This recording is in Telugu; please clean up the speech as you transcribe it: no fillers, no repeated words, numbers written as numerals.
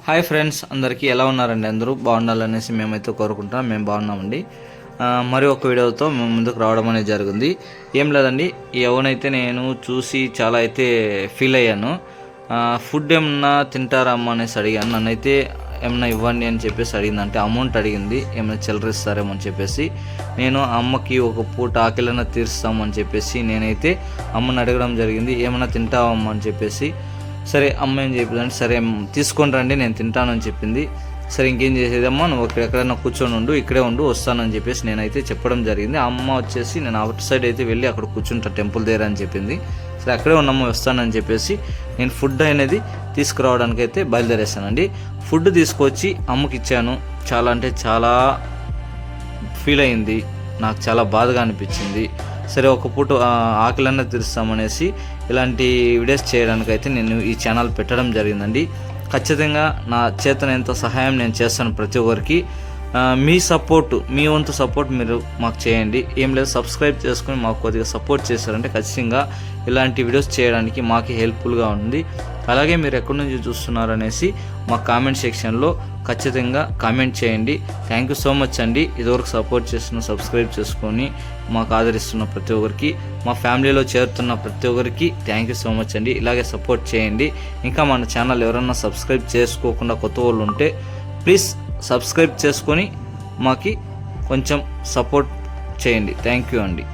హాయ్ ఫ్రెండ్స్, అందరికీ ఎలా ఉన్నారండి? అందరూ బాగుండాలనేసి మేమైతే కోరుకుంటున్నాం. మేము బాగున్నామండి. మరి ఒక వీడియోతో మేము ముందుకు రావడం అనేది జరిగింది. ఏం లేదండి, ఎవనైతే నేను చూసి చాలా అయితే ఫీల్ అయ్యాను. ఫుడ్ ఏమన్నా తింటారా అమ్మ అనేసి అడిగాను. నన్నైతే ఏమన్నా ఇవ్వండి అని చెప్పేసి అడిగింది. అంటే అమౌంట్ అడిగింది, ఏమైనా చిల్లరిస్తారేమో అని చెప్పేసి. నేను అమ్మకి ఒక పూట ఆకలిన తీరుస్తామని చెప్పేసి నేనైతే అమ్మని అడగడం జరిగింది. ఏమైనా తింటావమ్మా అని చెప్పేసి. సరే అమ్మ ఏం చెప్పిందంటే, సరే తీసుకొని రండి నేను తింటానని చెప్పింది. సరే ఇంకేం చేసేదమ్మా, నువ్వు ఎక్కడైనా కూర్చొని ఉండు, ఇక్కడే ఉండు, వస్తానని చెప్పేసి నేనైతే చెప్పడం జరిగింది. ఆ అమ్మ వచ్చేసి నేను అవుట్ సైడ్ అయితే వెళ్ళి అక్కడ కూర్చుంటా టెంపుల్ దగ్గర అని చెప్పింది. సరే అక్కడే ఉన్నమ్మ వస్తానని చెప్పేసి నేను ఫుడ్ అనేది తీసుకురావడానికి అయితే బయలుదేరేస్తానండి. ఫుడ్ తీసుకొచ్చి అమ్మకి ఇచ్చాను. చాలా అంటే చాలా ఫీల్ అయింది, నాకు చాలా బాధగా అనిపించింది. సరే ఒక పూట ఆకలన్నా తీరుస్తామనేసి ఇలాంటి వీడియోస్ చేయడానికైతే నేను ఈ ఛానల్ పెట్టడం జరిగిందండి. ఖచ్చితంగా నా చేతనైనంత సహాయం నేను చేస్తాను ప్రతి ఒక్కరికి. మీ సపోర్టు, మీ వంతు సపోర్ట్ మీరు మాకు చేయండి. ఏం లేదు, సబ్స్క్రైబ్ చేసుకుని మాకు కొద్దిగా సపోర్ట్ చేశారంటే ఖచ్చితంగా ఇలాంటి వీడియోస్ చేయడానికి మాకు హెల్ప్ఫుల్గా ఉంది. అలాగే మీరు ఎక్కడి నుంచి చూస్తున్నారు అనేసి మా కామెంట్ సెక్షన్లో ఖచ్చితంగా కామెంట్ చేయండి. థ్యాంక్ యూ సో మచ్ అండి. ఇదివరకు సపోర్ట్ చేస్తున్న, సబ్స్క్రైబ్ చేసుకొని మాకు ఆదరిస్తున్న ప్రతి ఒక్కరికి, మా ఫ్యామిలీలో చేరుతున్న ప్రతి ఒక్కరికి థ్యాంక్ యూ సో మచ్ అండి. ఇలాగే సపోర్ట్ చేయండి. ఇంకా మన ఛానల్ ఎవరన్నా సబ్స్క్రైబ్ చేసుకోకుండా కొత్త వాళ్ళు ఉంటే ప్లీజ్ సబ్స్క్రైబ్ చేసుకొని మాకు కొంచెం సపోర్ట్ చేయండి. థ్యాంక్ యూ అండి.